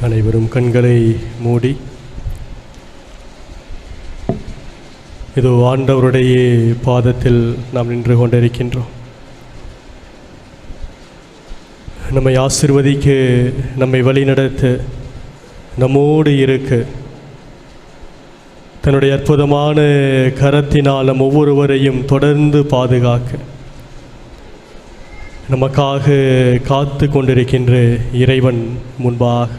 அனைவரும் கண்களை மூடி இதோ ஆண்டவருடைய பாதத்தில் நாம் நின்று கொண்டிருக்கின்றோம். நம்மை ஆசீர்வதிக்க, நம்மை வழிநடத்த, நம்மோடு இருக்க தன்னுடைய அற்புதமான கரத்தினால் நம் ஒவ்வொருவரையும் தொடர்ந்து பாதுகாக்க நமக்காக காத்து கொண்டிருக்கின்ற இறைவன் முன்பாக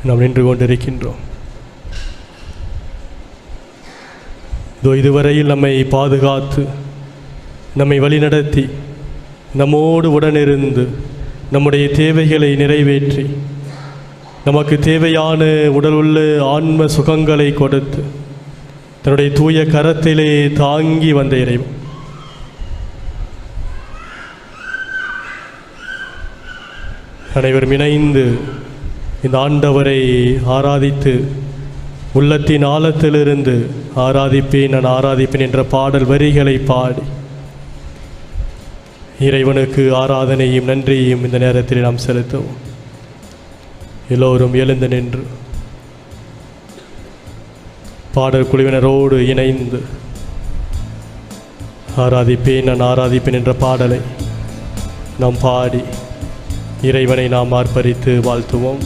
நாம் நின்று கொண்டிருக்கின்றோம். இதுவரையில் நம்மை பாதுகாத்து, நம்மை வழிநடத்தி, நம்மோடு உடனிருந்து நம்முடைய தேவைகளை நிறைவேற்றி, நமக்கு தேவையான உடல் உள்ள ஆன்ம சுகங்களை கொடுத்து தன்னுடைய தூய கரத்திலே தாங்கி வந்த இறைவன் அனைவரும் இணைந்து இந்த ஆண்டவரை ஆராதித்து, உள்ளத்தின் ஆழத்திலிருந்து ஆராதிப்பேன் நான் ஆராதிப்பேன் என்ற பாடல் வரிகளை பாடி இறைவனுக்கு ஆராதனையும் நன்றியையும் இந்த நேரத்தில் நாம் செலுத்துவோம். எல்லோரும் எழுந்து நின்று பாடல் குழுவினரோடு இணைந்து ஆராதிப்பேன் நான் ஆராதிப்பேன் என்ற பாடலை நாம் பாடி இறைவனை நாம் ஆர்ப்பரித்து வாழ்த்துவோம்.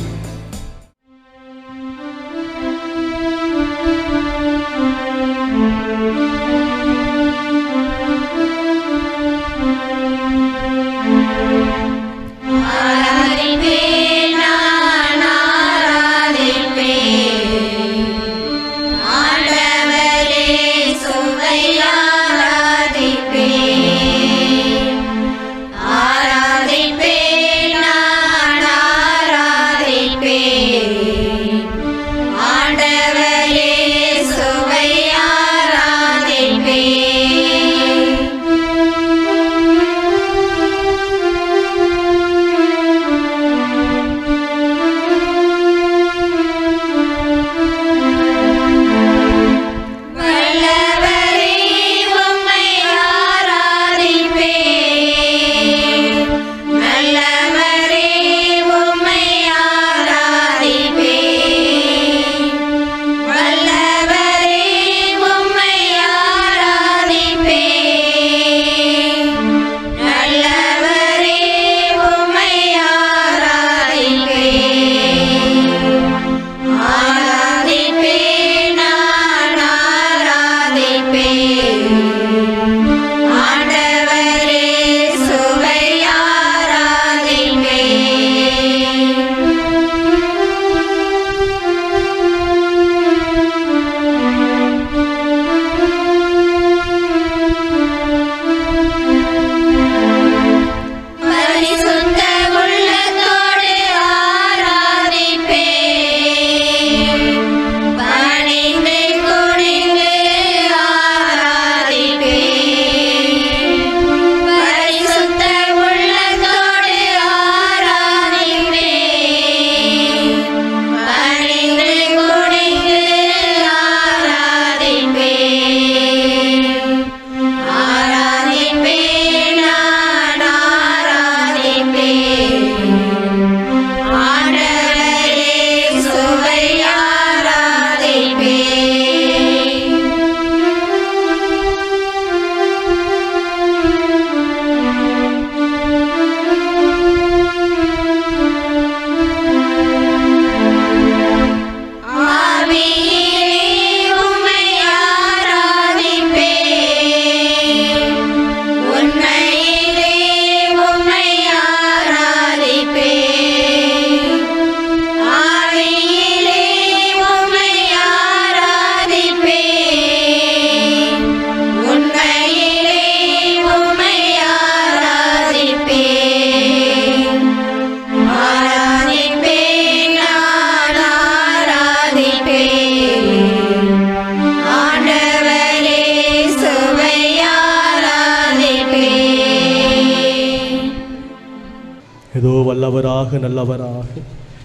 இதோ வல்லவராக நல்லவராக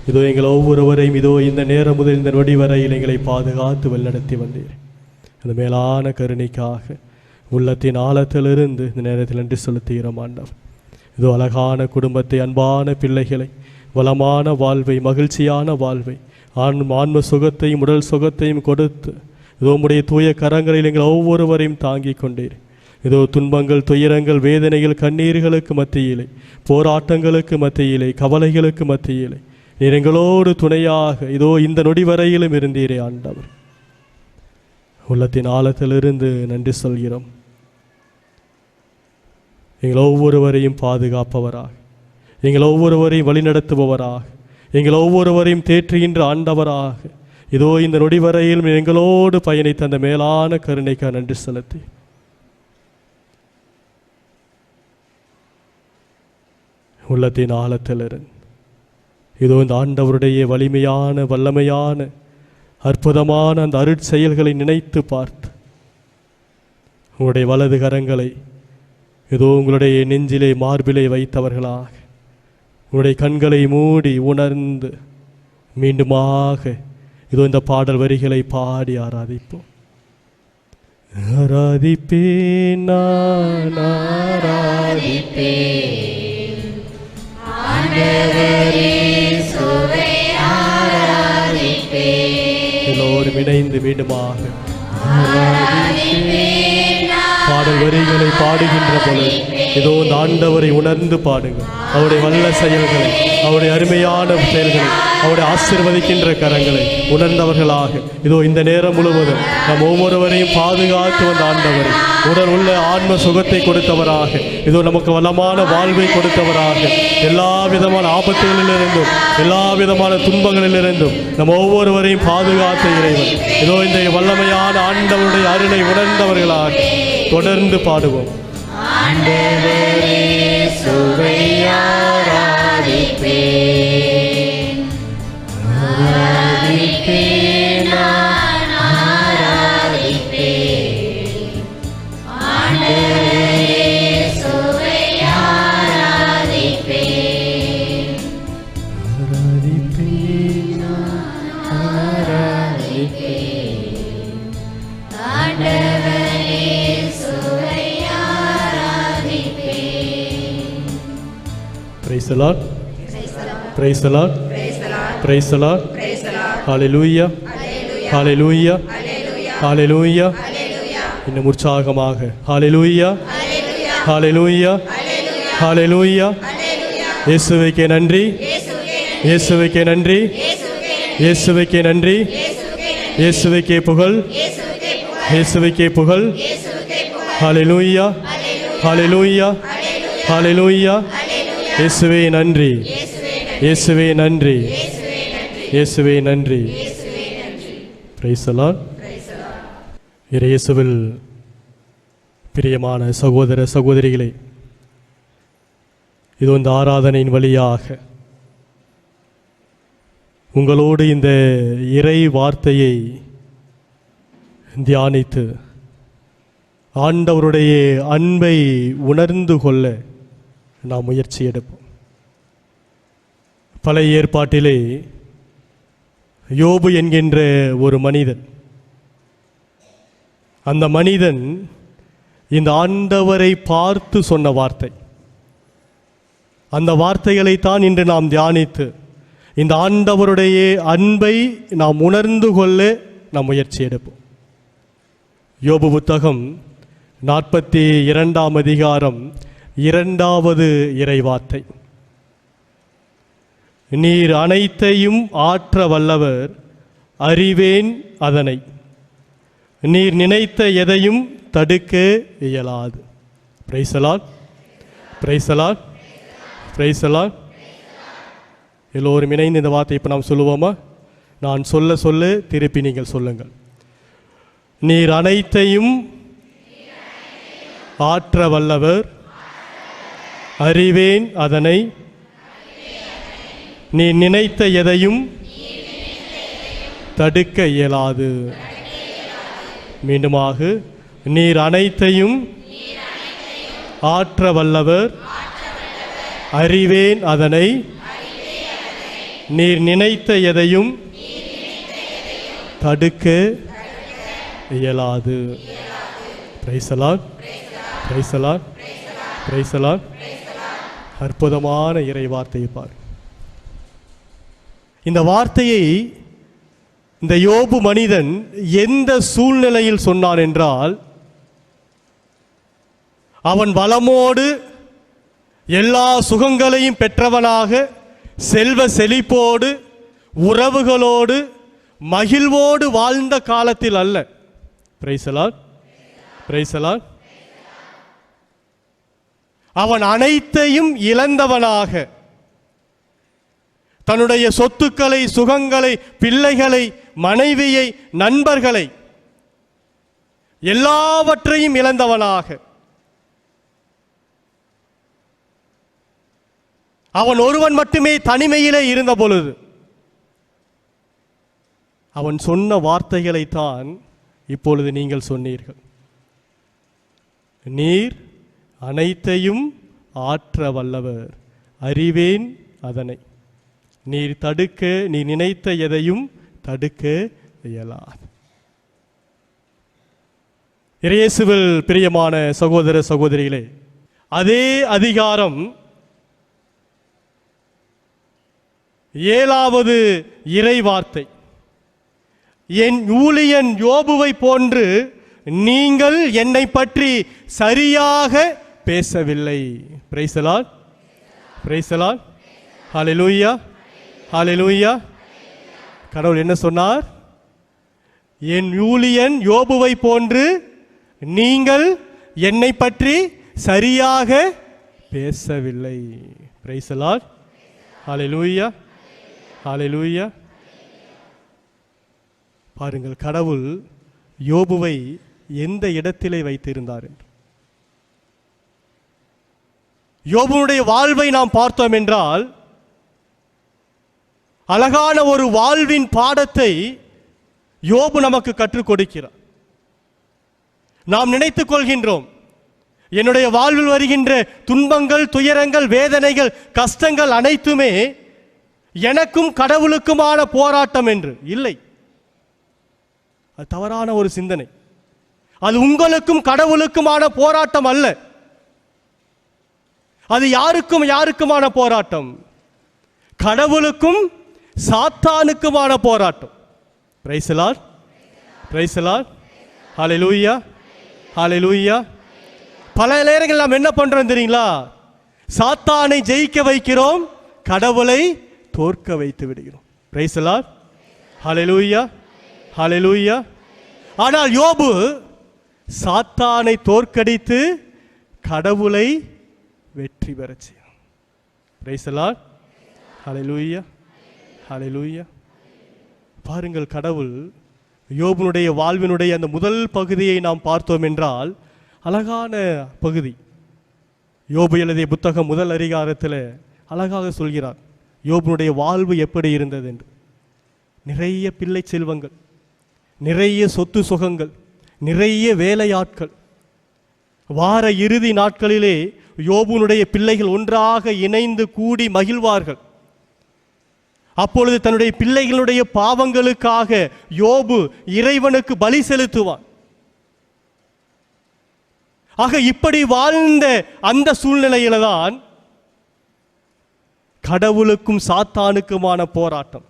இதோ எங்கள் ஒவ்வொருவரையும் இதோ இந்த நேரம் முதல் இந்த நொடி வரையில் எங்களை பாதுகாத்து வழிநடத்தி வந்தீர். அந்த மேலான கருணைக்காக உள்ளத்தின் ஆழத்திலிருந்து இந்த நேரத்தில் நன்றி செலுத்துகிறோம் ஆண்டவர். இதோ அழகான குடும்பத்தை, அன்பான பிள்ளைகளை, வளமான வாழ்வை, மகிழ்ச்சியான வாழ்வை, ஆன்ம சுகத்தையும் உடல் சுகத்தையும் கொடுத்து இதோ உம்முடைய தூய கரங்களில் எங்கள் ஒவ்வொருவரையும் தாங்கி கொண்டீர். இதோ துன்பங்கள், துயரங்கள், வேதனைகள், கண்ணீர்களுக்கு மத்தியிலே, போராட்டங்களுக்கு மத்தியிலே, கவலைகளுக்கு மத்தியிலே நீர் எங்களோடு துணையாக இதோ இந்த நொடி வரையிலும் இருந்தீரே ஆண்டவர். உள்ளத்தின் ஆழத்திலிருந்து நன்றி சொல்கிறோம். எங்கள் ஒவ்வொருவரையும் பாதுகாப்பவராக, எங்கள் ஒவ்வொருவரையும் வழிநடத்துபவராக, எங்கள் ஒவ்வொருவரையும் தேற்றுகின்ற ஆண்டவராக இதோ இந்த நொடி வரையிலும் எங்களோடு பயணித்த அந்த மேலான கருணைக்காக நன்றி செலுத்தி உள்ளத்தின் ஆழத்திலிருந்து இதோ இந்த ஆண்டவருடைய வலிமையான, வல்லமையான, அற்புதமான அந்த அருட்செயல்களை நினைத்து பார்த்து உங்களுடைய வலது கரங்களை இதோ உங்களுடைய நெஞ்சிலே, மார்பிலே வைத்தவர்களாக உங்களுடைய கண்களை மூடி உணர்ந்து மீண்டுமாக இதோ இந்த பாடல் வரிகளை பாடி ஆராதிப்போம். ஆராதிப்பேன், நான் ஆராதிப்பேன், எல்லோரும் இணைந்து மீண்டுமாக பாடல் வரிகளை பாடுகின்ற பொழுது இதோ இந்த ஆண்டவரை உணர்ந்து பாடுங்கள். அவருடைய வல்ல செயல்களை, அவருடைய அருமையான செயல்களை, அவருடைய ஆசீர்வதிக்கின்ற கரங்களை உணர்ந்தவர்களாக இதோ இந்த நேரம் முழுவதும் நம் ஒவ்வொருவரையும் பாதுகாத்து வந்த ஆண்டவரை, உடல் உள்ள ஆன்ம சுகத்தை கொடுத்தவராக, இதோ நமக்கு வளமான வாழ்வை கொடுத்தவராக, எல்லா விதமான ஆபத்துகளிலிருந்தும், எல்லா விதமான துன்பங்களிலிருந்தும் நம் ஒவ்வொருவரையும் பாதுகாத்த இறைவன் இதோ இந்த வல்லமையான ஆண்டவருடைய அருளை உணர்ந்தவர்களாக தொடர்ந்து பாடுவோம். ஆண்டவரே சுவை ஆராதிப்பேன், ஆராதிப்பேன், ஆராதிப்பேன், ஆண்டவரே சுவை ஆராதிப்பேன், ஆராதிப்பேன், ஆராதிப்பேன், ஆண்டவரே சுவை ஆராதிப்பேன். Praise the Lord. Praise the Lord. Praise the Lord. Hallelujah. Hallelujah. Hallelujah. இன்னும் உற்சாகமாக Hallelujah. Hallelujah. Hallelujah. இயேசுவுக்கே நன்றி, இயேசுவுக்கே நன்றி, இயேசுவுக்கே நன்றி, இயேசுவுக்கே புகழ், இயேசுவுக்கே புகழ். Hallelujah. Hallelujah. Hallelujah. இயேசுவே நன்றி, இயேசுவே நன்றி, இயேசுவே நன்றி. Price the Lord. இயேசுவில் பிரியமான சகோதர சகோதரிகளே, இது இந்த ஆராதனையின் வழியாக உங்களோடு இந்த இறை வார்த்தையை தியானித்து ஆண்டவருடைய அன்பை உணர்ந்து கொள்ள நாம் முயற்சி எடுப்போம். பழைய ஏற்பாட்டிலே யோபு என்கின்ற ஒரு மனிதன், அந்த மனிதன் இந்த ஆண்டவரை பார்த்து சொன்ன வார்த்தை, அந்த வார்த்தைகளைத்தான் இன்று நாம் தியானித்து இந்த ஆண்டவருடைய அன்பை நாம் உணர்ந்து கொள்ள நாம் முயற்சி எடுப்போம். யோபு புத்தகம் 42ஆம் அதிகாரம் 2வது இறைவார்த்தை. நீர் அனைத்தையும் ஆற்ற வல்லவர், அறிவேன் அதனை, நீர் நினைத்த எதையும் தடுக்க இயலாது. Price the Lord. Praise the Lord. Praise the Lord. எல்லோரும் இணைந்து இந்த வார்த்தை இப்போ நாம் சொல்லுவோமா? நான் சொல்ல சொல்ல திருப்பி நீங்கள் சொல்லுங்கள். நீர் அனைத்தையும் ஆற்ற வல்லவர், அறிவேன் அதனை, நீ நினைத்த எதையும் தடுக்க இயலாது. மீண்டுமாக, நீர் அனைத்தையும் ஆற்ற வல்லவர், அறிவேன் அதனை, நீர் நினைத்த எதையும் தடுக்க இயலாது. Price the Lord. Praise the Lord. Praise the Lord. அற்புதமான இறை வார்த்தையை பார். இந்த வார்த்தையை இந்த யோபு மனிதன் எந்த சூழ்நிலையில் சொன்னான் என்றால், அவன் வளமோடு எல்லா சுகங்களையும் பெற்றவனாக, செல்வ செழிப்போடு, உறவுகளோடு, மகிழ்வோடு வாழ்ந்த காலத்தில் அல்ல. Price the Lord, praise the Lord. அவன் அனைத்தையும் இழந்தவனாக, தன்னுடைய சொத்துக்களை, சுகங்களை, பிள்ளைகளை, மனைவியை, நண்பர்களை எல்லாவற்றையும் இழந்தவனாக, அவன் ஒருவன் மட்டுமே தனிமையிலே இருந்த பொழுது அவன் சொன்ன வார்த்தைகளைத்தான் இப்பொழுது நீங்கள் சொன்னீர்கள். நீர் அனைத்தையும் ஆற்ற வல்லவர், அறிவேன் அதனை. நீர் தடுக்க, நீ நினைத்த எதையும் தடுக்க இயலாது. இயேசுவில் பிரியமான சகோதர சகோதரிகளே, அதே அதிகாரம் 7வது இறை வார்த்தை, என் ஊழியன் யோபுவை போன்று நீங்கள் என்னை பற்றி சரியாக பேசவில்லை. Praise the Lord, praise the Lord. Hallelujah, hallelujah. கடவுள் என்ன சொன்னார்? என் ஊழியன் யோபுவை போன்று நீங்கள் என்னை பற்றி சரியாக பேசவில்லை. பிரைஸ் தி லார்ட், ஹல்லேலூயா, ஹல்லேலூயா. பாருங்கள், கடவுள் யோபுவை எந்த இடத்திலே வைத்திருந்தார் என்று. யோபுடைய வாழ்வை நாம் பார்த்தோம் என்றால், அழகான ஒரு வாழ்வின் பாடத்தை யோபு நமக்கு கற்றுக் கொடுக்கிறார். நாம் நினைத்துக் கொள்கின்றோம், என்னுடைய வாழ்வில் வருகின்ற துன்பங்கள், துயரங்கள், வேதனைகள், கஷ்டங்கள் அனைத்துமே எனக்கும் கடவுளுக்குமான போராட்டம் என்று. இல்லை, அது தவறான ஒரு சிந்தனை. அது உங்களுக்கும் கடவுளுக்குமான போராட்டம் அல்ல. அது யாருக்குமான போராட்டம்? கடவுளுக்கும் சாத்தானுக்குமான போராட்டம். Praise the Lord, praise the Lord. Hallelujah, hallelujah. பல நேரங்கள் நாம் என்ன பண்றோம் தெரியுங்களா? சாத்தானை ஜெயிக்க வைக்கிறோம், கடவுளை தோற்க வைத்து விடுகிறோம். பிரைஸ் தி லார்ட், ஹல்லேலூயா, ஹல்லேலூயா. ஆனால் யோபு சாத்தானை தோற்கடித்து கடவுளை வெற்றி பெறச் செய்யும். பிரைஸ் தி லார்ட், ஹல்லேலூயா, ஹல்லேலூயா. பாருங்கள், கடவுள் யோபுனுடைய வாழ்வினுடைய அந்த முதல் பகுதியை நாம் பார்த்தோம் என்றால் அழகான பகுதி. யோபு எழுதிய புத்தகம் முதல் அதிகாரத்தில் அழகாக சொல்கிறார் யோபுனுடைய வாழ்வு எப்படி இருந்தது என்று. நிறைய பிள்ளை செல்வங்கள், நிறைய சொத்து சுகங்கள், நிறைய வேலையாட்கள். வார இறுதி நாட்களிலே யோபுனுடைய பிள்ளைகள் ஒன்றாக இணைந்து கூடி மகிழ்வார்கள். அப்பொழுது தன்னுடைய பிள்ளைகளுடைய பாவங்களுக்காக யோபு இறைவனுக்கு பலி செலுத்துவான். ஆக இப்படி வாழ்ந்த அந்த சூழ்நிலையில தான் கடவுளுக்கும் சாத்தானுக்குமான போராட்டம்.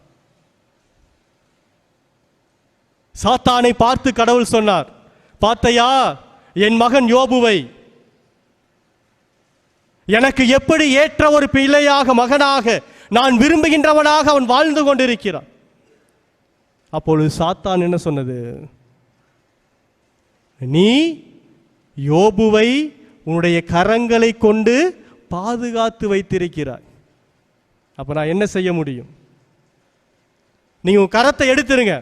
சாத்தானை பார்த்து கடவுள் சொன்னார், பார்த்தையா என் மகன் யோபுவை, எனக்கு எப்படி ஏற்ற ஒரு பிள்ளையாக, மகனாக, நான் விரும்புகின்றவனாக அவன் வாழ்ந்து கொண்டிருக்கிறான். அப்பொழுது சாத்தான் என்ன சொன்னது? நீ யோபுவை உன்னுடைய கரங்களை கொண்டு பாதுகாத்து வைத்திருக்கிறாய். அப்ப நான் என்ன செய்ய முடியும்? நீங்க உன் கரத்தை எடுத்துருங்க,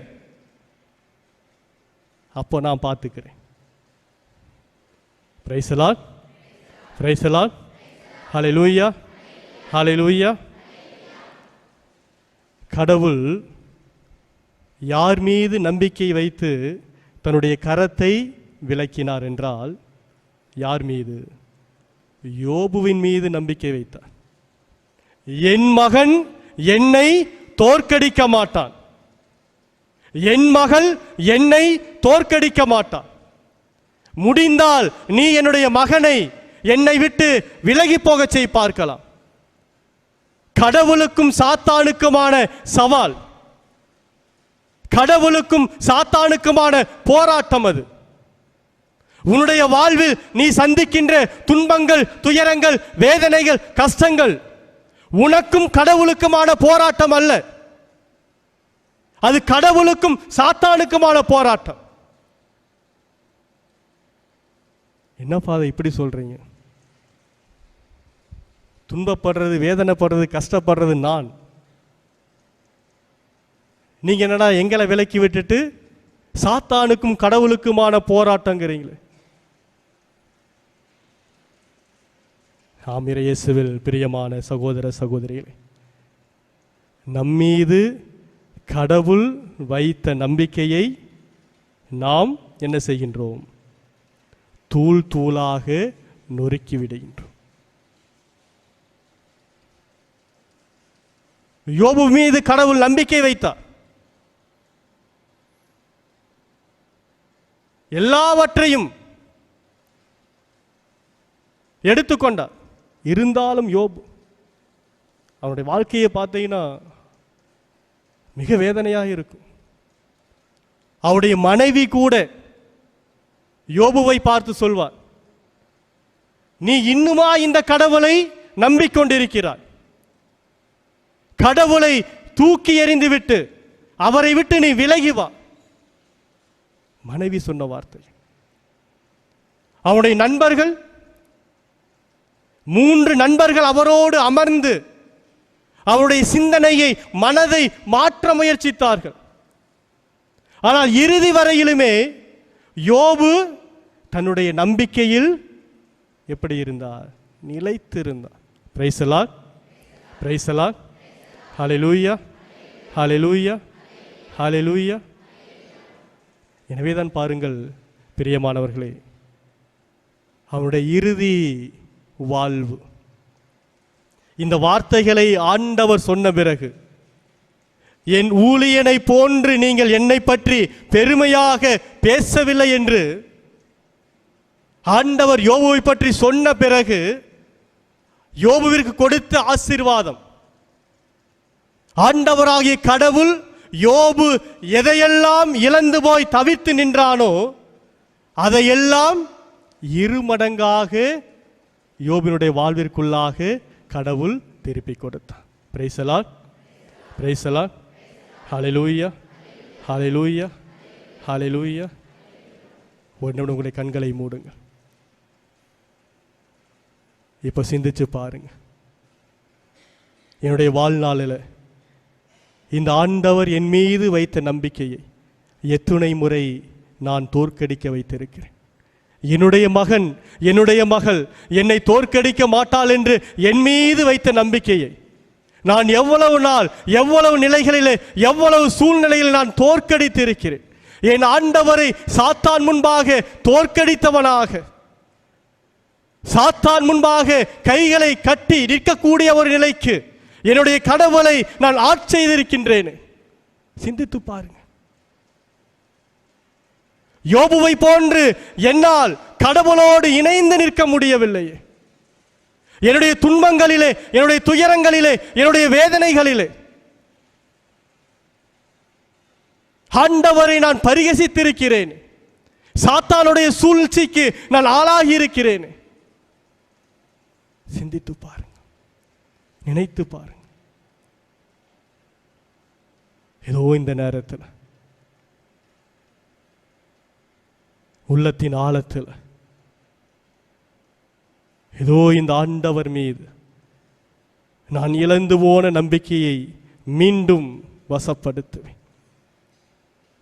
அப்போ நான் பார்த்துக்கிறேன். Praise the Lord, praise the Lord. Hallelujah, hallelujah. கடவுள் யார் மீது நம்பிக்கை வைத்து தன்னுடைய கரத்தை விலக்கினார் என்றால், யார் மீது? யோபுவின் மீது நம்பிக்கை வைத்தார். என் மகன் என்னை தோற்கடிக்க மாட்டான், என் மகள் என்னை தோற்கடிக்க மாட்டான். முடிந்தால் நீ என்னுடைய மகனை என்னை விட்டு விலகி போக செய் பார்க்கலாம். கடவுளுக்கும் சாத்தானுக்குமான சவால், கடவுளுக்கும் சாத்தானுக்குமான போராட்டம். அது உன்னுடைய வாழ்வில் நீ சந்திக்கின்ற துன்பங்கள், துயரங்கள், வேதனைகள், கஷ்டங்கள் உனக்கும் கடவுளுக்குமான போராட்டம் அல்ல. அது கடவுளுக்கும் சாத்தானுக்குமான போராட்டம். என்னப்பா அதை இப்படி சொல்றீங்க? துன்பப்படுறது, வேதனைப்படுறது, கஷ்டப்படுறது நான். நீங்க என்னடா எங்களை விலக்கி விட்டுட்டு சாத்தானுக்கும் கடவுளுக்குமான போராட்டங்கிறீங்களே. ஆம், இயேசுவில் பிரியமான சகோதர சகோதரிகளே, நம்மீது கடவுள் வைத்த நம்பிக்கையை நாம் என்ன செய்கின்றோம்? தூள் தூளாக நொறுக்கி விடுகின்றோம். யோபு மீது கடவுள் நம்பிக்கை வைத்தார். எல்லாவற்றையும் எடுத்துக்கொண்டார். இருந்தாலும் யோபு அவனுடைய வாழ்க்கையை பார்த்தீங்கன்னா மிக வேதனையாக இருக்கும். அவருடைய மனைவி கூட யோபுவை பார்த்து சொல்வார், நீ இன்னுமா இந்த கடவுளை நம்பிக்கொண்டிருக்கிறாய்? கடவுளை தூக்கி எறிந்து விட்டு அவரை விட்டு நீ விலகி வா. மனைவி சொன்ன வார்த்தை. அவருடைய நண்பர்கள், 3 நண்பர்கள் அவரோடு அமர்ந்து அவருடைய சிந்தனையை, மனதை மாற்ற முயற்சித்தார்கள். ஆனால் இறுதி வரையிலுமே யோபு தன்னுடைய நம்பிக்கையில் எப்படி இருந்தார்? நிலைத்திருந்தார். Praise the Lord, praise the Lord, hallelujah, hallelujah, hallelujah. எனவேதான் பாருங்கள் பிரியமானவர்களே, அவருடைய இறுதி வாழ்வு. இந்த வார்த்தைகளை ஆண்டவர் சொன்ன பிறகு, என் ஊழியனை போன்று நீங்கள் என்னை பற்றி பெருமையாக பேசவில்லை என்று ஆண்டவர் யோபுவை பற்றி சொன்ன பிறகு யோபுவிற்கு கொடுத்த ஆசீர்வாதம், ஆண்டவராகிய கடவுள் யோபு எதையெல்லாம் இழந்து போய் தவித்து நின்றானோ அதையெல்லாம் 2 மடங்காக யோபினுடைய வாழ்விற்குள்ளாக கடவுள் திருப்பி கொடுத்தார். Praise the Lord, praise the Lord, hallelujah, hallelujah, hallelujah. ஒரு நிமிடம் உங்களுடைய கண்களை மூடுங்கள். இப்போ சிந்திச்சு பாருங்க, என்னுடைய வாழ்நாளில் இந்த ஆண்டவர் என் மீது வைத்த நம்பிக்கையை எத்துணை முறை நான் தோற்கடிக்க வைத்திருக்கிறேன். என்னுடைய மகன், என்னுடைய மகள் என்னை தோற்கடிக்க மாட்டாள் என்று என் மீது வைத்த நம்பிக்கையை நான் எவ்வளவு நாள், எவ்வளவு நிலைகளிலே, எவ்வளவு சூழ்நிலையில் நான் தோற்கடித்திருக்கிறேன். என் ஆண்டவரை சாத்தான் முன்பாக தோற்கடித்தவனாக, சாத்தான் முன்பாக கைகளை கட்டி நிற்கக்கூடிய ஒரு நிலைக்கு என்னுடைய கடவுளை நான் ஆட்சி செய்திருக்கின்றேன். சிந்தித்து பாருங்க. யோபுவை போன்று என்னால் கடவுளோடு இணைந்து நிற்க முடியவில்லையே. என்னுடைய துன்பங்களிலே, என்னுடைய துயரங்களிலே, என்னுடைய வேதனைகளிலே ஆண்டவரை நான் பரிகசித்திருக்கிறேன். சாத்தானுடைய சூழ்ச்சிக்கு நான் ஆளாகி இருக்கிறேன். சிந்தித்து பாருங்க, நினைத்து பாருங்க. ஏதோ இந்த நேரத்தில் உள்ளத்தின் ஆழத்தில் ஏதோ இந்த ஆண்டவர் மீது நான் இழந்து போன நம்பிக்கையை மீண்டும் வசப்படுத்துவேன்,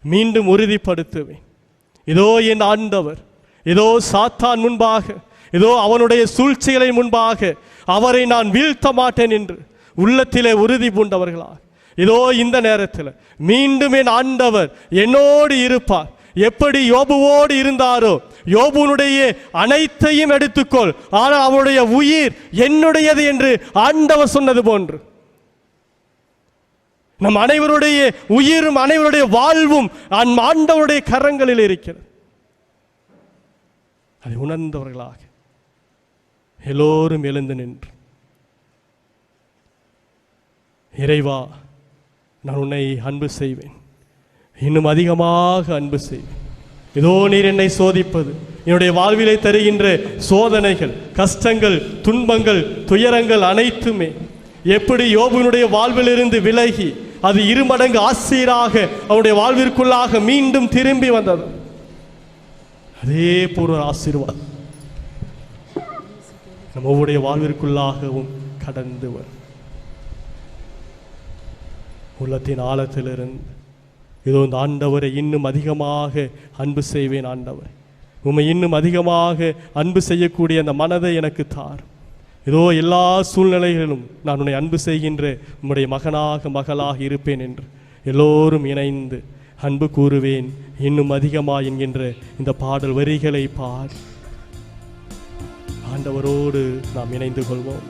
மீண்டும் உறுதிப்படுத்துவேன். இதோ என் ஆண்டவர், இதோ சாத்தான் முன்பாக, இதோ அவனுடைய சூழ்ச்சிகளை முன்பாக அவரை நான் வீழ்த்த மாட்டேன் என்று உள்ளத்திலே உறுதி பூண்டவர்களாக இதோ இந்த நேரத்தில் மீண்டும் என் ஆண்டவர் என்னோடு இருப்பார். எப்படி யோபுவோடு இருந்தாரோ, யோபுனுடைய அனைத்தையும் எடுத்துக்கொள், ஆனால் அவனுடைய உயிர் என்னுடையது என்று ஆண்டவர் சொன்னது போன்று நம் அனைவருடைய உயிரும் அனைவருடைய வாழ்வும் ஆண்டவருடைய கரங்களில் இருக்கிறது. அதை உணர்ந்தவர்களாக எல்லோரும் எழுந்து நின்று இறைவா, நான் உன்னை அன்பு செய்வேன், இன்னும் அதிகமாக அன்பு செய்வேன். இதோ நீர் என்னை சோதிப்பது, என்னுடைய வாழ்விலை தருகின்ற சோதனைகள், கஷ்டங்கள், துன்பங்கள், துயரங்கள் அனைத்துமே எப்படி யோபுவினுடைய வாழ்விலிருந்து விலகி அது 2 மடங்கு ஆசீராக அவருடைய வாழ்விற்குள்ளாக மீண்டும் திரும்பி வந்தது. அதே போன்ற ஆசீர்வாதம் நம்ம ஒவ்வொருடைய வாழ்விற்குள்ளாகவும் கடந்து வரும். உள்ளத்தின் ஆழத்திலிருந்து இதோ இந்த ஆண்டவரை இன்னும் அதிகமாக அன்பு செய்வேன், ஆண்டவர் உம்மை இன்னும் அதிகமாக அன்பு செய்யக்கூடிய அந்த மனதை எனக்கு தார். இதோ எல்லா சூழ்நிலைகளிலும் நான் உன்னை அன்பு செய்கின்ற உம்முடைய மகனாக மகளாக இருப்பேன் என்று எல்லோரும் இணைந்து அன்பு கூறுவேன் இன்னும் அதிகமாக என்கின்ற இந்த பாடல் வரிகளை பாடி ஆண்டவரோடு நாம் இணைந்து கொள்வோம்.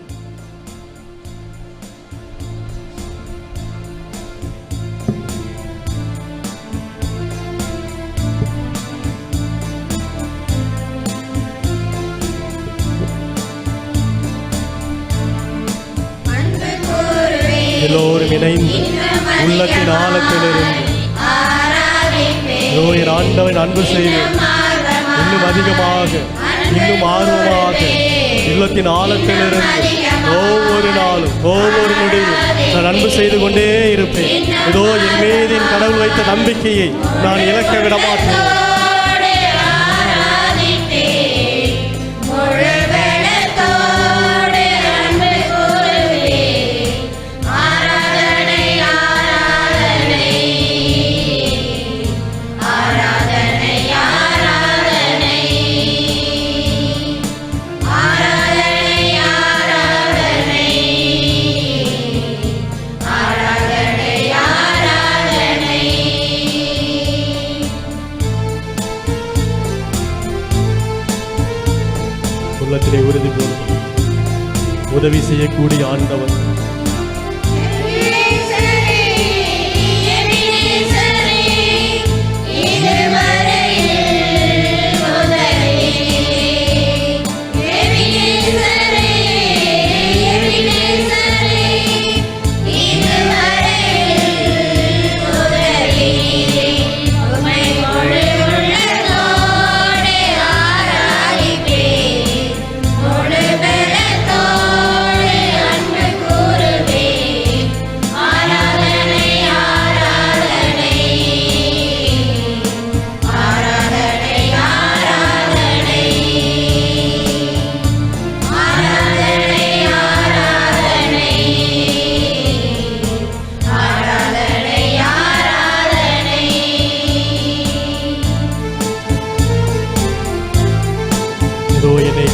எல்லோரும் இணைந்து உள்ளத்தின் ஆழத்திலிருந்து என் ஆண்டவன் அன்பு செய்வேன் இன்னும் அதிகமாக, இன்னும் ஆர்வமாக, உள்ளத்தின் ஆழத்திலிருந்து ஒவ்வொரு நாளும் ஒவ்வொரு நொடியும் நான் அன்பு செய்து கொண்டே இருப்பேன். இதோ என் மீது என் கடவுள் வைத்த நம்பிக்கையை நான் இழக்க விட மாட்டேன். உள்ளத்திலே உறுதி போலும் உதவி செய்யக்கூடிய ஆண்டவர்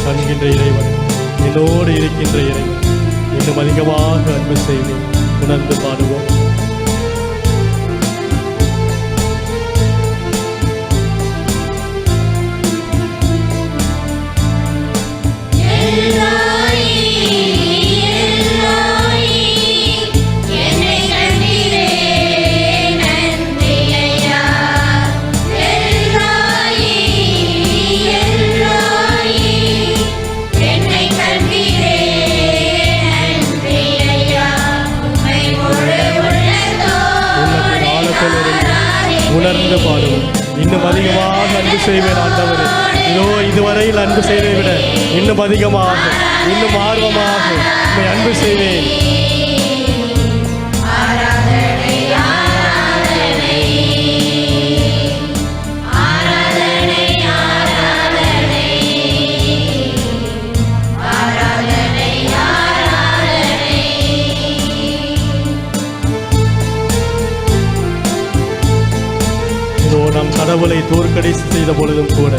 காண்கின்ற இறைவன், என்னோடு இருக்கின்ற இறைவன், இன்னும் அதிகமாக அன்பு செய்வேன். உணர்ந்து பாடுவோம். உணர்ந்து பாடுவோம். இன்னும் அதிகமாக அன்பு செய்வேன் ஆண்டவரே. இதோ இதுவரையில் அன்பு செய்வதை விட இன்னும் அதிகமாக, இன்னும் ஆர்வமாக உம்மை அன்பு செய்வேன். நாம் கடவுளை தோற்கடித்து செய்த பொழுதும் கூட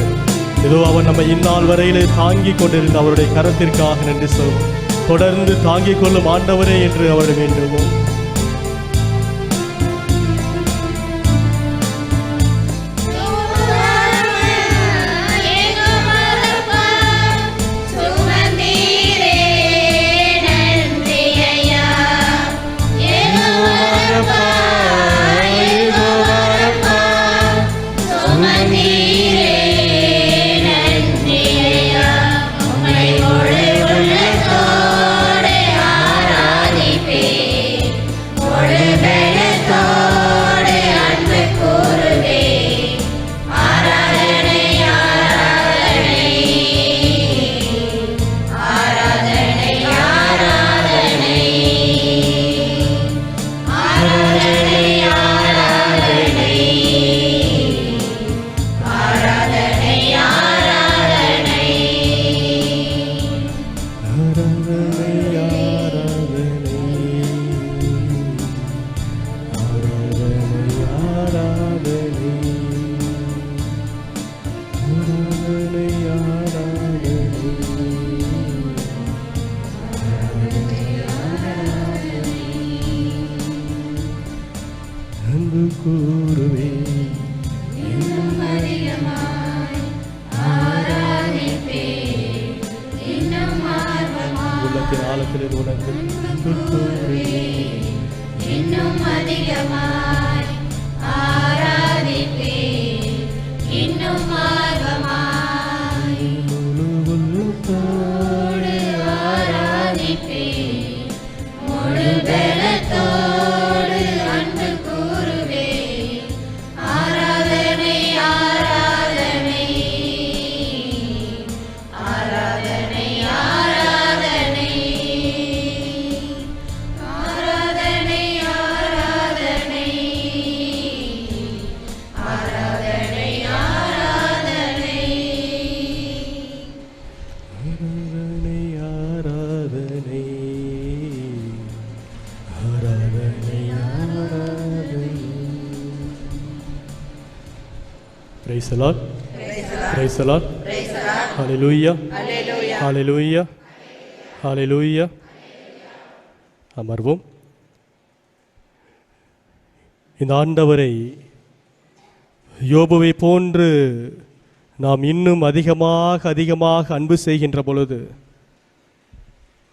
ஏதோ அவர் நம்ம இந்நாள் வரையிலே தாங்கிக் கொண்டிருந்த அவருடைய கரத்திற்காக நன்றி சொல்வோம். தொடர்ந்து தாங்கிக் கொள்ளும் ஆண்டவரே என்று அவரை வேண்டுவோம். Praise the Lord. Praise the Lord. Hallelujah. Hallelujah. Hallelujah. அமர்வோம். இந்த ஆண்டவரை யோபுவை போன்று நாம் இன்னும் அதிகமாக அன்பு செய்கின்ற பொழுது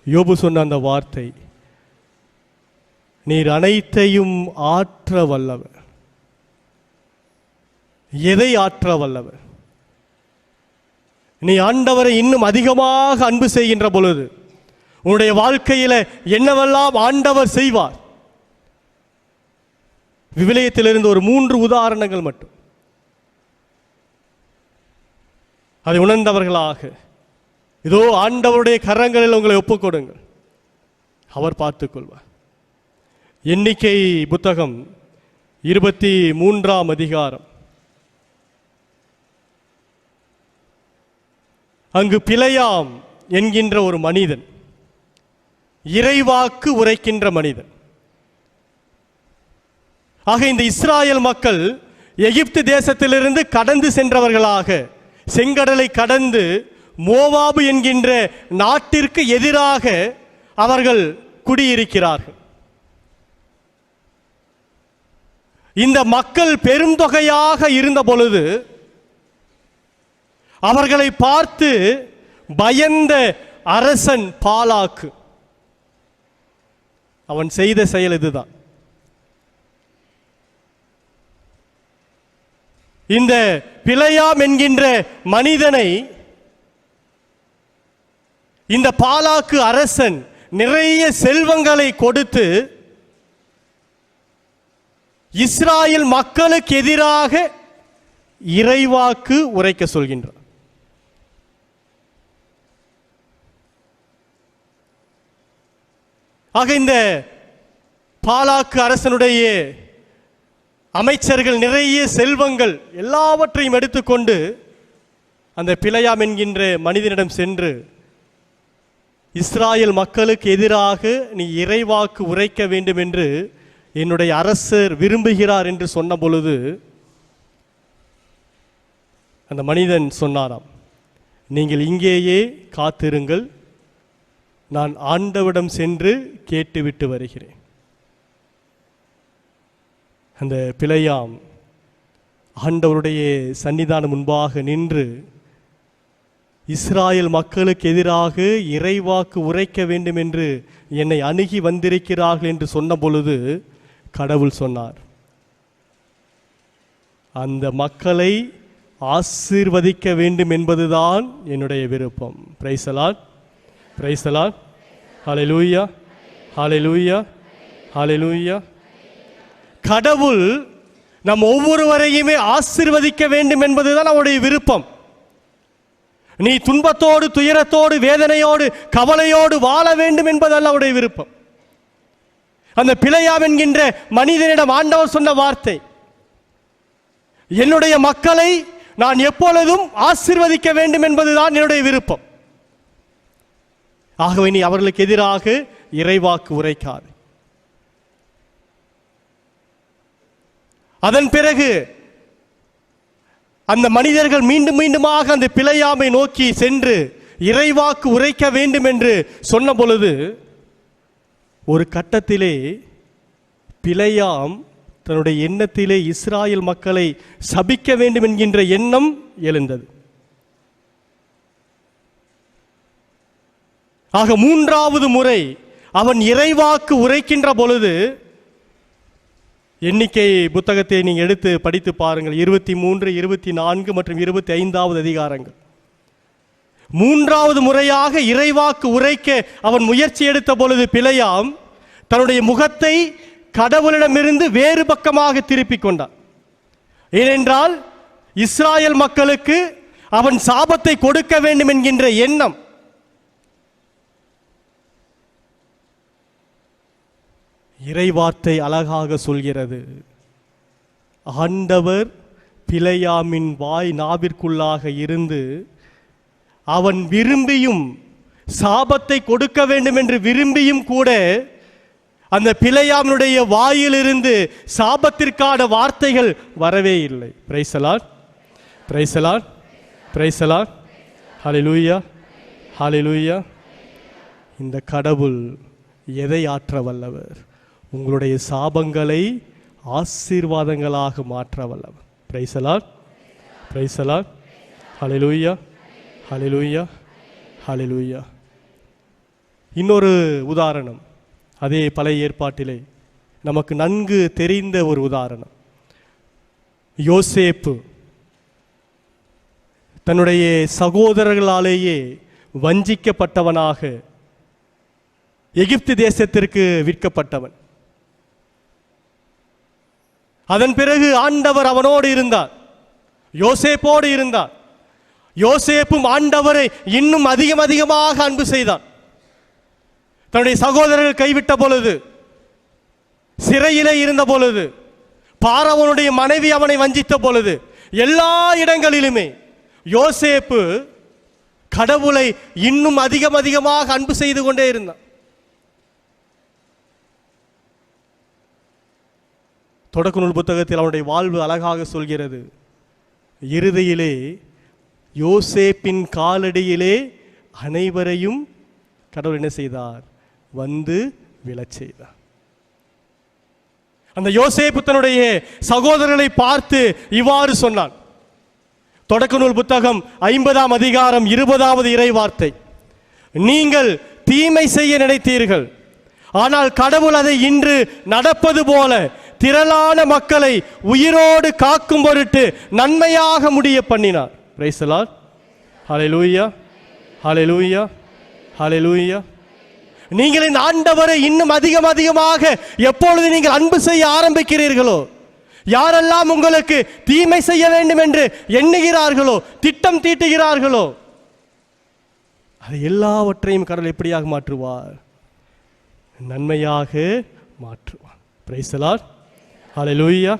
யோபு சொன்ன அந்த வார்த்தை, நீர் அனைத்தையும் ஆற்ற வல்லவர். எதை ஆற்ற வல்லவர்? நீ ஆண்டவரை இன்னும் அதிகமாக அன்பு செய்கின்ற பொழுது உன்னுடைய வாழ்க்கையில் என்னவெல்லாம் ஆண்டவர் செய்வார். விவிலியத்திலிருந்து ஒரு 3 உதாரணங்கள் மட்டும் அதை உணர்ந்தவர்களாக இதோ ஆண்டவருடைய கரங்களில் உங்களை ஒப்புக்கொடுங்கள், அவர் பார்த்துக்கொள்வார். எண்ணிக்கை புத்தகம் 23ஆம் அதிகாரம். அங்கு பிலேயாம் என்கின்ற ஒரு மனிதன், இறைவாக்கு உரைக்கின்ற மனிதன். ஆக இந்த இஸ்ராயல் மக்கள் எகிப்து தேசத்திலிருந்து கடந்து சென்றவர்களாக செங்கடலை கடந்து மோவாபு என்கின்ற நாட்டிற்கு எதிராக அவர்கள் குடியிருக்கிறார்கள். இந்த மக்கள் பெருந்தொகையாக இருந்த பொழுது அவர்களை பார்த்து பயந்த அரசன் பாலாக்கு அவன் செய்த செயல் இதுதான். இந்த பிலேயாம் என்கின்ற மனிதனை இந்த பாலாக்கு அரசன் நிறைய செல்வங்களை கொடுத்து இஸ்ராயல் மக்களுக்கு எதிராக இறைவாக்கு உரைக்க சொல்கின்றார். ஆக இந்த பாலாக்கு அரசனுடைய அமைச்சர்கள் நிறைய செல்வங்கள் எல்லாவற்றையும் எடுத்துக்கொண்டு அந்த பிலேயாம் என்கின்ற மனிதனிடம் சென்று, இஸ்ராயல் மக்களுக்கு எதிராக நீ இறைவாக்கு உரைக்க வேண்டும் என்று என்னுடைய அரசர் விரும்புகிறார் என்று சொன்ன பொழுது அந்த மனிதன் சொன்னாராம், நீங்கள் இங்கேயே காத்திருங்கள், நான் ஆண்டவரிடம் சென்று கேட்டுவிட்டு வருகிறேன். அந்த பிலேயாம் ஆண்டவருடைய சன்னிதானம் முன்பாக நின்று இஸ்ராயல் மக்களுக்கு எதிராக இறைவாக்கு உரைக்க வேண்டும் என்று என்னை அணுகி வந்திருக்கிறார்கள் என்று சொன்ன பொழுது கடவுள் சொன்னார், அந்த மக்களை ஆசீர்வதிக்க வேண்டும் என்பதுதான் என்னுடைய விருப்பம். Praise the Lord. Praise the Lord. Hallelujah. Hallelujah. Hallelujah. கடவுள் நம் ஒவ்வொருவரையுமே ஆசீர்வதிக்க வேண்டும் என்பதுதான் அவருடைய விருப்பம். நீ துன்பத்தோடு துயரத்தோடு வேதனையோடு கவலையோடு வாழ வேண்டும் என்பதல்ல அவருடைய விருப்பம். அந்த பிலேயாம் என்கின்ற மனிதனிடம் ஆண்டவர் சொன்ன வார்த்தை, என்னுடைய மக்களை நான் எப்பொழுதும் ஆசீர்வதிக்க வேண்டும் என்பதுதான் என்னுடைய விருப்பம். ஆகவே நீ அவர்களுக்கு எதிராக இறைவாக்கு உரைக்காது. அதன் பிறகு அந்த மனிதர்கள் மீண்டும் மீண்டுமாக அந்த பிலேயாமை நோக்கி சென்று இறைவாக்கு உரைக்க வேண்டும் என்று சொன்ன பொழுது ஒரு கட்டத்திலே பிலேயாம் தன்னுடைய எண்ணத்திலே இஸ்ராயல் மக்களை சபிக்க வேண்டும் என்கின்ற எண்ணம் எழுந்தது. ஆக 3வது முறை அவன் இறைவாக்கு உரைக்கின்ற பொழுது, எண்ணிக்கை புத்தகத்தை நீங்கள் எடுத்து படித்து பாருங்கள், 23, 24 மற்றும் 25வது அதிகாரங்கள். 3வது முறையாக இறைவாக்கு உரைக்க அவன் முயற்சி எடுத்த பொழுது பிலேயாம் தன்னுடைய முகத்தை கடவுளிடமிருந்து வேறு பக்கமாக திருப்பிக் கொண்டான். ஏனென்றால் இஸ்ராயல் மக்களுக்கு அவன் சாபத்தை கொடுக்க வேண்டும் என்கின்ற எண்ணம். இறைவார்த்தை அழகாக சொல்கிறது, ஆண்டவர் பிலேயாமின் வாய் நாவிற்குள்ளாக இருந்து அவன் விரும்பியும் சாபத்தை கொடுக்க வேண்டும் என்று விரும்பியும் கூட அந்த பிலேயாமினுடைய வாயிலிருந்து சாபத்திற்கான வார்த்தைகள் வரவே இல்லை. Praise the Lord. Praise the Lord, praise the Lord, hallelujah, hallelujah. இந்த கடவுள் எதை ஆற்ற வல்லவர்? உங்களுடைய சாபங்களை ஆசீர்வாதங்களாக மாற்ற வல்லவர். Praise the Lord, praise the Lord, hallelujah, hallelujah, hallelujah. இன்னொரு உதாரணம், அதே பழைய ஏற்பாட்டிலே நமக்கு நன்கு தெரிந்த ஒரு உதாரணம். யோசேப்பு தன்னுடைய சகோதரர்களாலேயே வஞ்சிக்கப்பட்டவனாக எகிப்து தேசத்திற்கு விற்கப்பட்டவன். அதன் பிறகு ஆண்டவர் அவனோடு இருந்தார், யோசேப்போடு இருந்தார். யோசேப்பும் ஆண்டவரை இன்னும் அதிகமாக அன்பு செய்தான். தன்னுடைய சகோதரர்கள் கைவிட்ட பொழுது, சிறையிலே இருந்த பொழுது, பார்வோனுடைய மனைவி அவனை வஞ்சித்த பொழுது, எல்லா இடங்களிலுமே யோசேப்பு கடவுளை இன்னும் அதிகமாக அன்பு செய்து கொண்டே இருந்தான். தொடக்க நூல் புத்தகத்தில் அவனுடைய வாழ்வு அழகாக சொல்கிறது. இறுதியிலே யோசேப்பின் காலடியிலே அனைவரையும் கடவுள் என்ன செய்தார்? வந்து விழச் செய்தார். அந்த யோசேப்பு தன்னுடைய சகோதரர்களை பார்த்து இவ்வாறு சொன்னான். தொடக்க நூல் புத்தகம் 50ஆம் அதிகாரம் 20வது இறை வார்த்தை. நீங்கள் தீமை செய்ய நினைத்தீர்கள், ஆனால் கடவுள் அதை இன்று நடப்பது போல திரளான மக்களை உயிரோடு காக்கும் பொருட்டு நன்மையாக முடிய பண்ணினார். Price the Lord, hallelujah, hallelujah, ஹல்லேலூயா. நீங்கள் இந்த ஆண்டவரை இன்னும் அதிகமாக எப்பொழுது நீங்கள் அன்பு செய்ய ஆரம்பிக்கிறீர்களோ, யாரெல்லாம் உங்களுக்கு தீமை செய்ய வேண்டும் என்று எண்ணுகிறார்களோ, திட்டம் தீட்டுகிறார்களோ, அது எல்லாவற்றையும் கடவுள் எப்படியாக மாற்றுவார்? நன்மையாக மாற்றுவார். Price the Lord, hallelujah,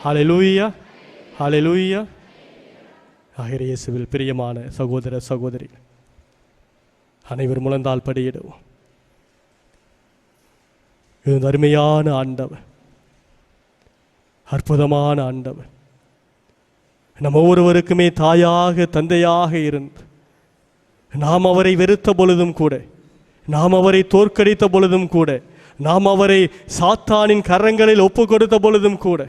hallelujah, ஹல்லேலூயா. ஆகிய இயேசுவில் பிரியமான சகோதர சகோதரிகள், அனைவர் முழந்தால் படியிடுவோம். இது அருமையான ஆண்டவர், அற்புதமான ஆண்டவர். நம்ம ஒவ்வொருவருக்குமே தாயாக தந்தையாக இருந்து, நாம் அவரை வெறுத்த பொழுதும் கூட, நாம் அவரை தோற்கடித்த பொழுதும் கூட, நாம் அவரை சாத்தானின் கரங்களில் ஒப்பு கொடுத்த பொழுதும் கூட,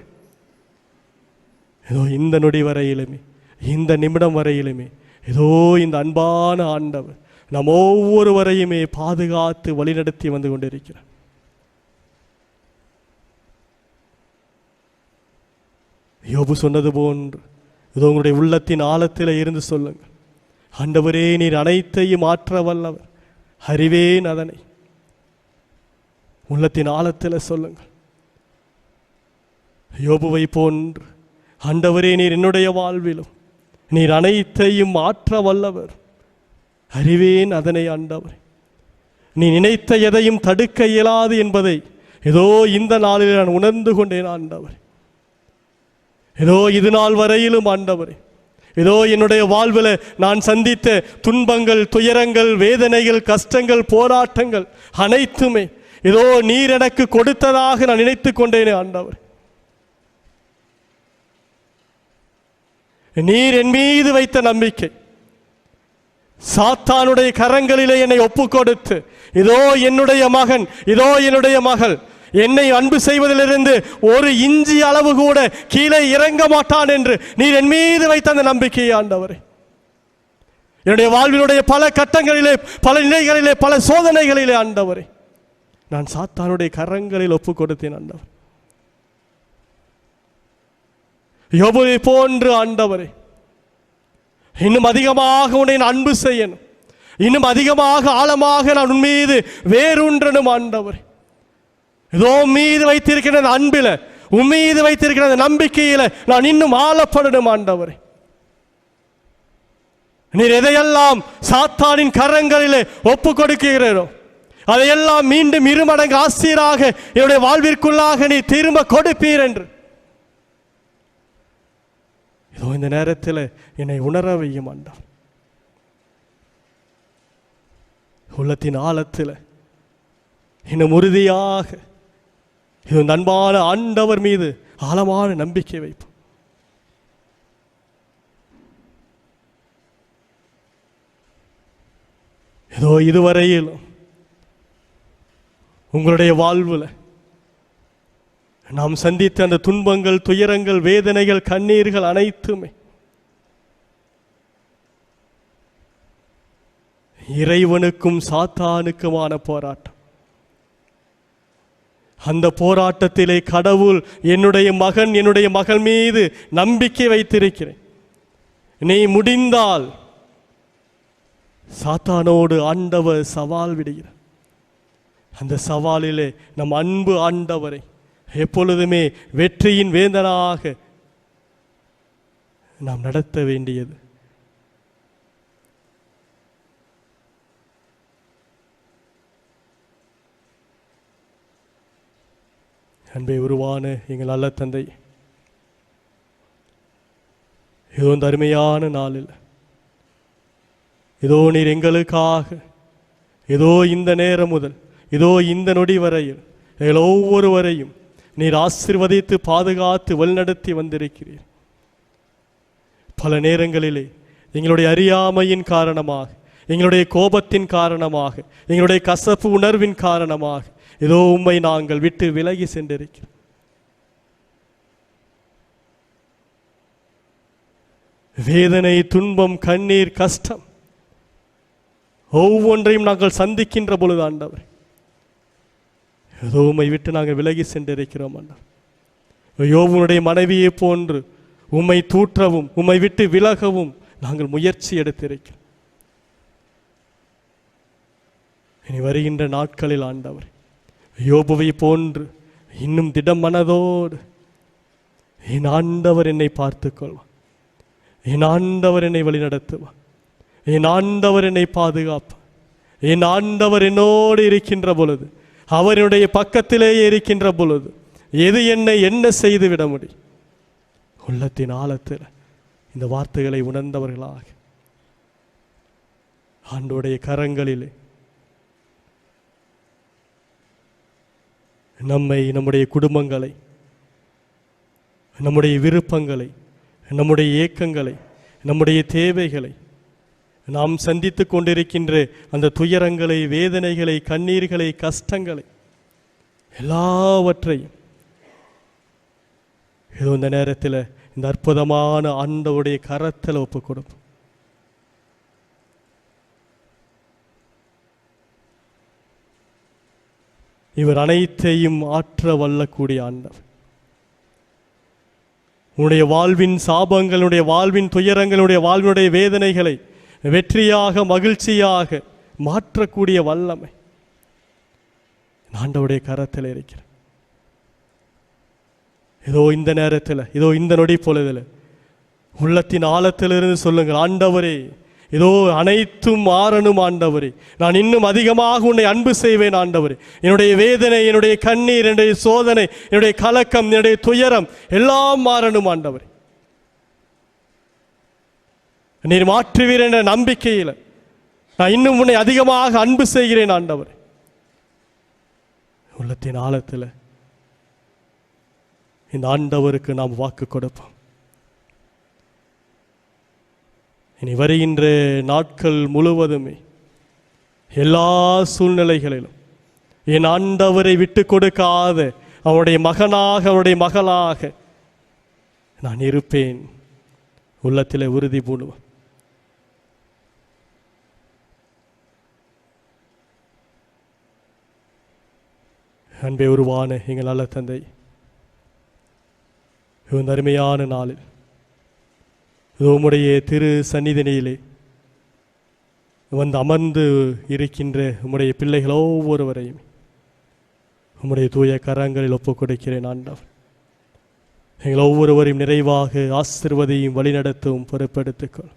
ஏதோ இந்த நொடி வரையிலுமே, இந்த நிமிடம் வரையிலுமே, ஏதோ இந்த அன்பான ஆண்டவர் நம் ஒவ்வொருவரையுமே பாதுகாத்து வழிநடத்தி வந்து கொண்டிருக்கிறார். யோபு சொன்னது போன்று இதோ உங்களுடைய உள்ளத்தின் ஆழத்தில் இருந்து சொல்லுங்கள், ஆண்டவரே நீர் அனைத்தையும் மாற்ற வல்லவர், அறிவேன் அதனை. உள்ளத்தின் ஆழத்தில் சொல்லுங்கள். யோபுவை போன்று ஆண்டவரே நீர் என்னுடைய வாழ்விலும் நீர் அனைத்தையும் மாற்ற வல்லவர், அறிவேன் அதனை. ஆண்டவர், நீ நினைத்த எதையும் தடுக்க இயலாது என்பதை ஏதோ இந்த நாளில் நான் உணர்ந்து கொண்டேன். ஆண்டவர், ஏதோ இது நாள் வரையிலும் ஆண்டவரே, ஏதோ என்னுடைய வாழ்வில் நான் சந்தித்த துன்பங்கள், துயரங்கள், வேதனைகள், கஷ்டங்கள், போராட்டங்கள் அனைத்துமே ஏதோ நீர் எனக்கு கொடுத்ததாக நான் நினைத்து கொண்டேனே. ஆண்டவர், நீர் என் மீது வைத்த நம்பிக்கை, சாத்தானுடைய கரங்களிலே என்னை ஒப்பு கொடுத்து, இதோ என்னுடைய மகன், இதோ என்னுடைய மகள் என்னை அன்பு செய்வதிலிருந்து ஒரு இஞ்சி அளவு கூட கீழே இறங்க மாட்டான் என்று நீர் என் மீது வைத்த அந்த நம்பிக்கையை ஆண்டவரே, என்னுடைய வாழ்வினுடைய பல கட்டங்களிலே, பல நிலைகளிலே, பல சோதனைகளிலே ஆண்டவரே, நான் சாத்தானுடைய கரங்களில் ஒப்பு கொடுத்தேன். ஆண்டவர், யோபுவை போன்று ஆண்டவரே, இன்னும் அதிகமாக உன்னை நான் அன்பு செய்யணும், இன்னும் அதிகமாக ஆழமாக நான் உன் மீது வேரூன்றனும். ஆண்டவரே, ஏதோ மீது வைத்திருக்கிற அன்பில, உம்மீது வைத்திருக்கிற நம்பிக்கையில நான் இன்னும் ஆழப்படணும். ஆண்டவரே, நீர் எதையெல்லாம் சாத்தானின் கரங்களிலே ஒப்பு கொடுக்கிறீரோ அதையெல்லாம் மீண்டும் இருமடங்கு ஆசீராக என்னுடைய வாழ்விற்குள்ளாக நீ திரும்ப கொடுப்பீர் என்று இதோ இந்த நேரத்தில் என்னை உணர வையும். ஆண்டவர், உள்ளத்தின் ஆழத்தில் இன்னும் உறுதியாக இது அன்பான ஆண்டவர் மீது ஆழமான நம்பிக்கை வைப்போம். ஏதோ இதுவரையில் உங்களுடைய வாழ்வில் நாம் சந்தித்த அந்த துன்பங்கள், துயரங்கள், வேதனைகள், கண்ணீர்கள் அனைத்துமே இறைவனுக்கும் சாத்தானுக்குமான போராட்டம். அந்த போராட்டத்திலே கடவுள் என்னுடைய மகன், என்னுடைய மகள் மீது நம்பிக்கை வைத்திருக்கிறேன், நீ முடிந்தால் சாத்தானோடு ஆண்டவர் சவால் விடுகிறார். அந்த சவாலிலே நம் அன்பு ஆண்டவரை எப்பொழுதுமே வெற்றியின் வேந்தனாக நாம் நடத்த வேண்டியது. அன்பை உருவான எங்கள் நல்ல தந்தை, ஏதோ இந்த அருமையான நாளில் ஏதோ நீர் எங்களுக்காக ஏதோ இந்த நேரம் முதல் ஏதோ இந்த நொடி வரையில் எங்கள் ஒவ்வொருவரையும் நீர் ஆசீர்வதித்து பாதுகாத்து வழிநடத்தி வந்திருக்கிறீர். பல நேரங்களிலே எங்களுடைய அறியாமையின் காரணமாக, எங்களுடைய கோபத்தின் காரணமாக, எங்களுடைய கசப்பு உணர்வின் காரணமாக ஏதோ உம்மை நாங்கள் விட்டு விலகி சென்றிருக்கிறோம். வேதனை, துன்பம், கண்ணீர், கஷ்டம் ஒவ்வொன்றையும் நாங்கள் சந்திக்கின்ற பொழுது ஆண்டவர் ஏதோ உம்மை விட்டு நாங்கள் விலகி சென்றிருக்கிறோம் ஆண்டவர். யோபுனுடைய மனைவியை போன்று உம்மை தூற்றவும் உம்மை விட்டு விலகவும் நாங்கள் முயற்சி எடுத்திருக்கிறோம். இனி வருகின்ற நாட்களில் ஆண்டவர் யோபுவை போன்று இன்னும் திடம் மனதோடு என் ஆண்டவர் என்னை பார்த்துக்கொள்வார், என் ஆண்டவர் என்னை வழிநடத்துவார், என் ஆண்டவர் என்னை பாதுகாப்பார், என் ஆண்டவர் என்னோடு இருக்கின்ற பொழுது, அவருடைய பக்கத்திலேயே இருக்கின்ற பொழுது எது என்னை என்ன செய்து விட முடியும்? உள்ளத்தின் ஆழத்தில் இந்த வார்த்தைகளை உணர்ந்தவர்களாக ஆண்டவருடைய கரங்களிலே நம்மை, நம்முடைய குடும்பங்களை, நம்முடைய விருப்பங்களை, நம்முடைய ஏக்கங்களை, நம்முடைய தேவைகளை, நாம் சந்தித்து கொண்டிருக்கின்ற அந்த துயரங்களை, வேதனைகளை, கண்ணீர்களை, கஷ்டங்களை எல்லாவற்றையும் ஏதோ இந்த நேரத்தில் இந்த அற்புதமான ஆண்டவருடைய கரத்தில் ஒப்பு கொடுப்போம். இவர் அனைத்தையும் ஆற்ற வல்லக்கூடிய ஆண்டவர். உன்னுடைய வாழ்வின் சாபங்களுடைய, வாழ்வின் துயரங்களுடைய, வாழ்வினுடைய வேதனைகளை வெற்றியாக, மகிழ்ச்சியாக மாற்றக்கூடிய வல்லமை ஆண்டவருடைய கரத்தில் இருக்கிற. ஏதோ இந்த நேரத்தில், ஏதோ இந்த நொடி பொழுதில் உள்ளத்தின் ஆழத்திலிருந்து சொல்லுங்கள், ஆண்டவரே ஏதோ அனைத்தும் மாறணும் ஆண்டவரே, நான் இன்னும் அதிகமாக உன்னை அன்பு செய்வேன் ஆண்டவரே. என்னுடைய வேதனை, என்னுடைய கண்ணீர், என்னுடைய சோதனை, என்னுடைய கலக்கம், என்னுடைய துயரம் எல்லாம் மாறணும் ஆண்டவரே. நீர் மாற்றுவீர் என்ற நம்பிக்கையில் நான் இன்னும் உன்னை அதிகமாக அன்பு செய்கிறேன் ஆண்டவரே. உள்ளத்தின் ஆழத்தில் இந்த ஆண்டவருக்கு நாம் வாக்கு கொடுப்போம். இனி வருகின்ற நாட்கள் முழுவதுமே எல்லா சூழ்நிலைகளிலும் என் ஆண்டவரை விட்டு கொடுக்காத அவருடைய மகனாக, அவருடைய மகளாக நான் இருப்பேன். உள்ளத்தில் உறுதி பூணுவேன். அன்பே உருவான எங்கள் நல்ல தந்தை, இந்த அருமையான நாளில் உம்முடைய திரு சந்நிதியிலே வந்து அமர்ந்து இருக்கின்ற உம்முடைய பிள்ளைகள் ஒவ்வொருவரையும் உம்முடைய தூய கரங்களில் ஒப்புக் கொடுக்கிறேன் ஆண்டவர். எங்கள் ஒவ்வொருவரையும் நிறைவாக ஆசீர்வதியும் வழிநடத்தவும் பொறுப்பெடுத்துக்கொள்.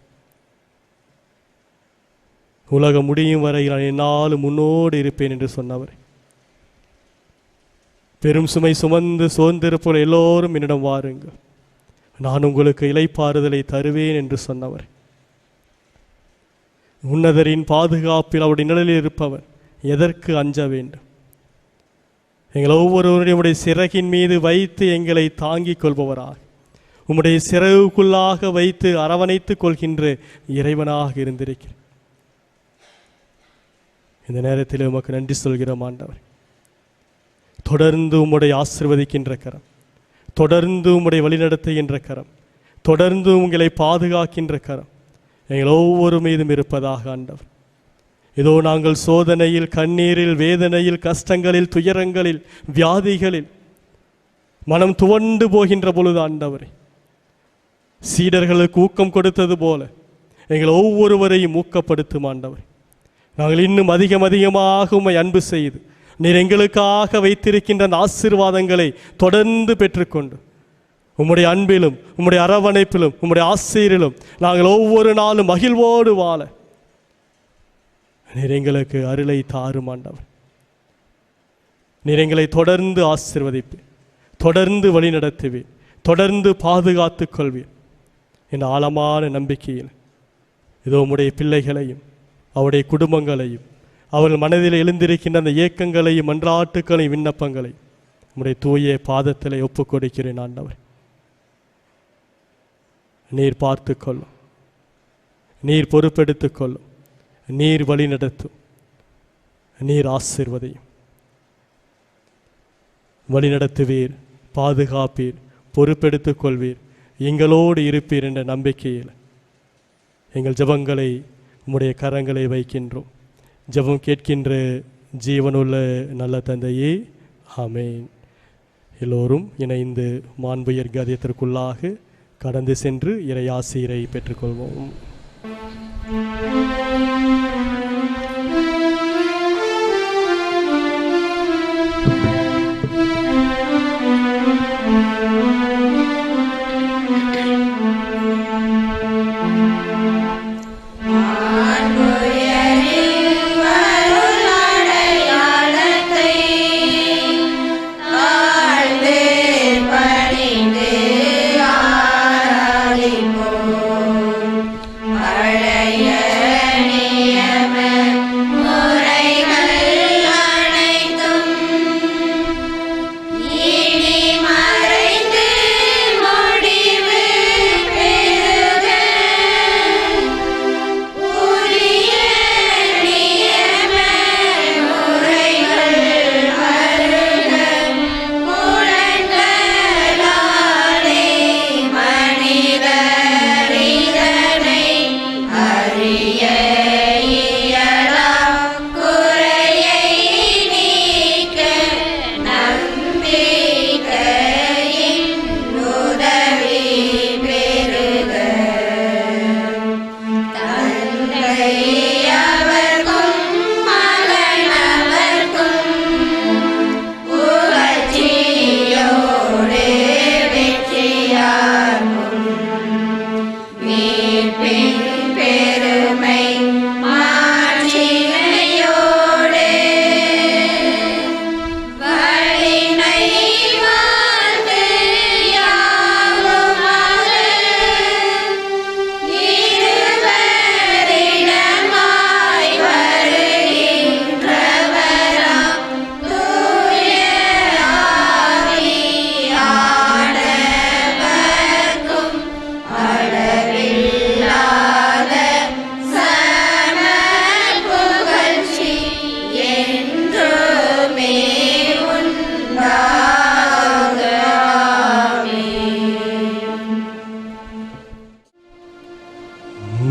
உலகம் முடியும் வரை நான் என்னாலும் முன்னோடு இருப்பேன் என்று சொன்னவர். பெரும் சுமை சுமந்து சோர்ந்திருப்போர் எல்லோரும் என்னிடம் வாருங்கள், நான் உங்களுக்கு இளைப்பாறுதலை தருவேன் என்று சொன்னவர். உன்னதரின் பாதுகாப்பில் அவருடைய நிழலில் இருப்பவர் எதற்கு அஞ்ச வேண்டும்? எங்கள் ஒவ்வொருவரையும் உடைய சிறகின் மீது வைத்து எங்களை தாங்கிக் கொள்பவராக, உம்முடைய சிறகுக்குள்ளாக வைத்து அரவணைத்துக் கொள்கின்ற இறைவனாக இருந்திருக்கிறேன். இந்த நேரத்தில் உமக்கு நன்றி சொல்கிறோம் ஆண்டவர். தொடர்ந்து உம்முடைய ஆசீர்வதிக்கின்ற கரம், தொடர்ந்து உம்முடைய வழிநடத்துகின்ற கரம், தொடர்ந்து உங்களை பாதுகாக்கின்ற கரம் எங்கள் ஒவ்வொரு மீதும் இருப்பதாக ஆண்டவர். இதோ நாங்கள் சோதனையில், கண்ணீரில், வேதனையில், கஷ்டங்களில், துயரங்களில், வியாதிகளில் மனம் துவண்டு போகின்ற பொழுது ஆண்டவரே, சீடர்களுக்கு ஊக்கம் கொடுத்தது போல எங்கள் ஒவ்வொருவரையும் ஊக்கப்படுத்தும் ஆண்டவர். நாங்கள் இன்னும் அதிகமாக உம்மை அன்பு செய்து நீர் எங்களுக்காக வைத்திருக்கின்ற அந்த ஆசீர்வாதங்களை தொடர்ந்து பெற்றுக்கொண்டு உம்முடைய அன்பிலும், உம்முடைய அரவணைப்பிலும், உம்முடைய ஆசீரிலும் நாங்கள் ஒவ்வொரு நாளும் மகிழ்வோடு வாழ நீர் எங்களுக்கு அருளை தாரும் ஆண்டவர். நீர் எங்களை தொடர்ந்து ஆசீர்வதிப்பீர், தொடர்ந்து வழி நடத்துவீர், தொடர்ந்து பாதுகாத்து கொள்வீர் என்ற ஆழமான நம்பிக்கையில் இதோ உம்முடைய பிள்ளைகளையும் அவருடைய குடும்பங்களையும் அவர்கள் மனதில் எழுந்திருக்கின்ற அந்த ஏக்கங்களையும் மன்றாட்டுக்களையும் விண்ணப்பங்களையும் உம்முடைய தூய பாதத்திலே ஒப்புக் கொடுக்கிறேன் ஆண்டவர். நீர் பார்த்து கொள்ளும், நீர் பொறுப்பெடுத்துக் கொள்ளும், நீர் வழி நடத்தும், நீர் ஆசீர்வதியும், வழி நடத்துவீர், பாதுகாப்பீர், பொறுப்பெடுத்துக் கொள்வீர், எங்களோடு இருப்பீர் என்ற நம்பிக்கையில் எங்கள் ஜெபங்களை உம்முடைய கரங்களை வைக்கின்றோம். ஜெபம் கேட்கின்ற ஜீவனுள்ள நல்ல தந்தையே, ஆமேன். எல்லோரும் இணைந்து மாண்புயர் கதியத்திற்குள்ளாக கடந்து சென்று இறையாசீரை பெற்றுக்கொள்வோம்.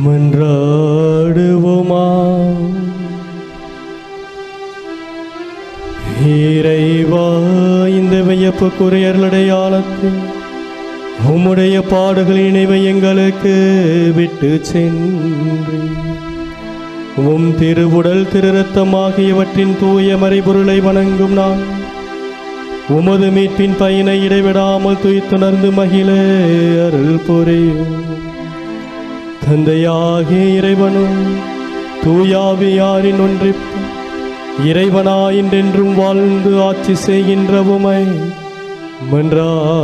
மன்றாடுவோமா. இறைவா, இந்த வியப்புக்குரிய அருளடையாளத்தில் உம்முடைய பாடுகளின் நினைவை எங்களுக்கு விட்டு சென்று உம் திருவுடல் திருரத்தம் ஆகியவற்றின் தூய மறைபொருளை வணங்கும் நான் உமது மீட்பின் பயனை இடைவிடாமல் துய்த்துணர்ந்து மகிழ அருள் புரியும். தந்தையாகிய இறைவனும் தூயாவியாரின் ஒன்றிப்பு இறைவனாயின்றென்றும் வாழ்ந்து ஆட்சி செய்கின்ற உம்மை மன்றாடுகின்றோம்.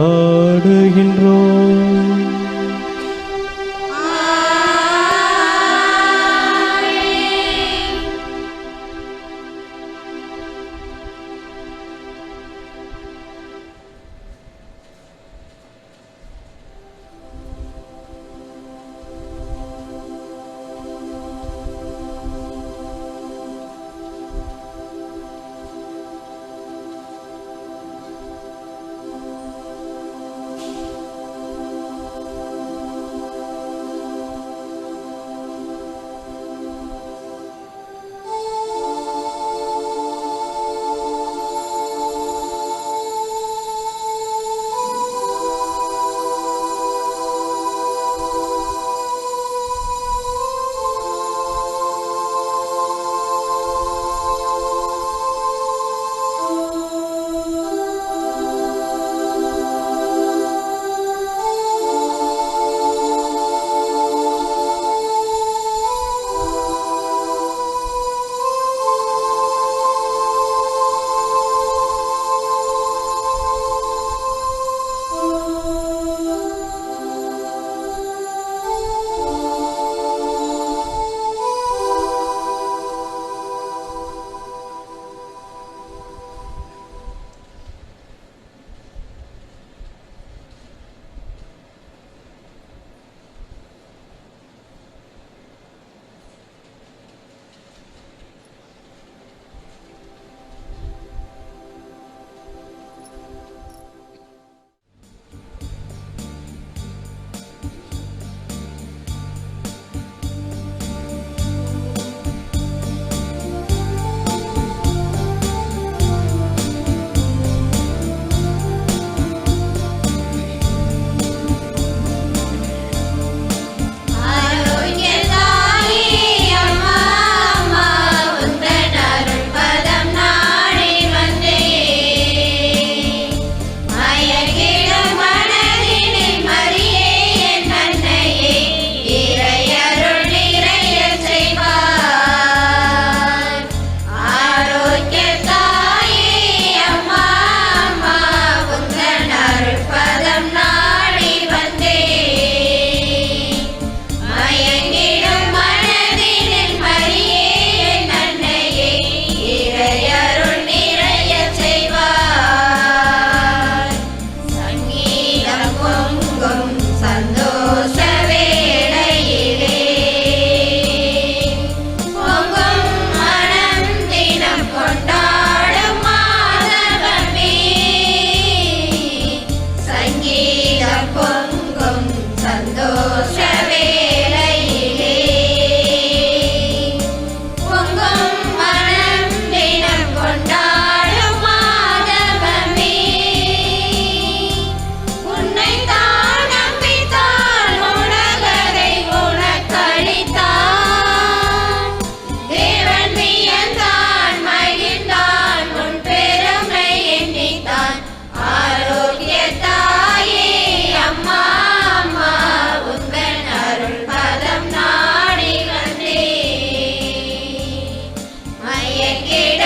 எங்கே